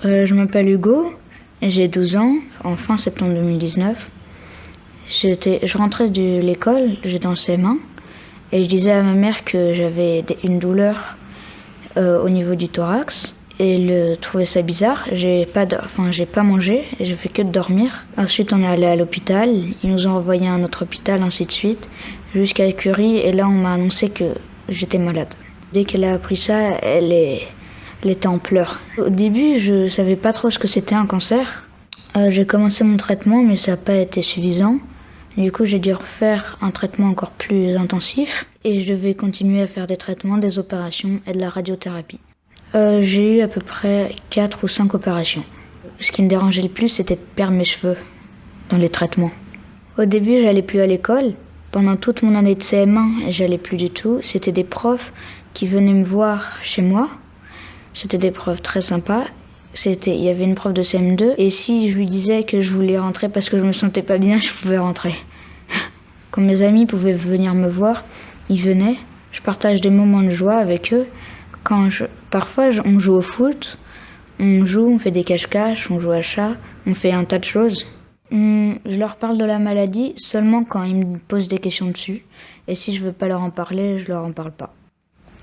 Je m'appelle Hugo, j'ai 12 ans, en fin septembre 2019. Je rentrais de l'école, j'étais en CM1, et je disais à ma mère que j'avais une douleur au niveau du thorax. Et elle trouvait ça bizarre. J'ai pas mangé, et j'ai fait que de dormir. Ensuite, on est allé à l'hôpital. Ils nous ont envoyé à un autre hôpital, ainsi de suite, jusqu'à Écurie. Et là, on m'a annoncé que j'étais malade. Dès qu'elle a appris ça, elle était en pleurs. Au début, je savais pas trop ce que c'était un cancer. J'ai commencé mon traitement, mais ça n'a pas été suffisant. Du coup, j'ai dû refaire un traitement encore plus intensif. Et je devais continuer à faire des traitements, des opérations et de la radiothérapie. J'ai eu à peu près 4 ou 5 opérations. Ce qui me dérangeait le plus, c'était de perdre mes cheveux dans les traitements. Au début, j'allais plus à l'école. Pendant toute mon année de CM1, j'allais plus du tout. C'était des profs qui venaient me voir chez moi. C'était des profs très sympas. Il y avait une prof de CM2. Et si je lui disais que je voulais rentrer parce que je me sentais pas bien, je pouvais rentrer. Quand mes amis pouvaient venir me voir, ils venaient. Je partage des moments de joie avec eux. Parfois, on joue au foot, on fait des cache-cache, on joue à chat, on fait un tas de choses. Je leur parle de la maladie seulement quand ils me posent des questions dessus. Et si je veux pas leur en parler, je leur en parle pas.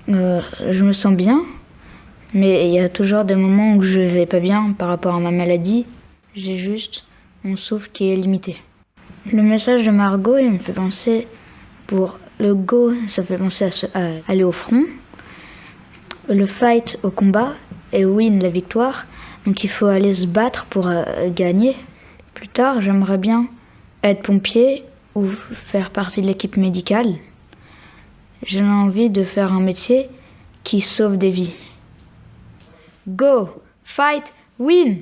Je me sens bien, mais il y a toujours des moments où je vais pas bien par rapport à ma maladie. J'ai juste mon souffle qui est limité. Le message de Margot, il me fait penser, pour le go, ça fait penser à aller au front. Le fight au combat et win la victoire. Donc il faut aller se battre pour gagner. Plus tard, j'aimerais bien être pompier ou faire partie de l'équipe médicale. J'ai envie de faire un métier qui sauve des vies. Go, fight, win!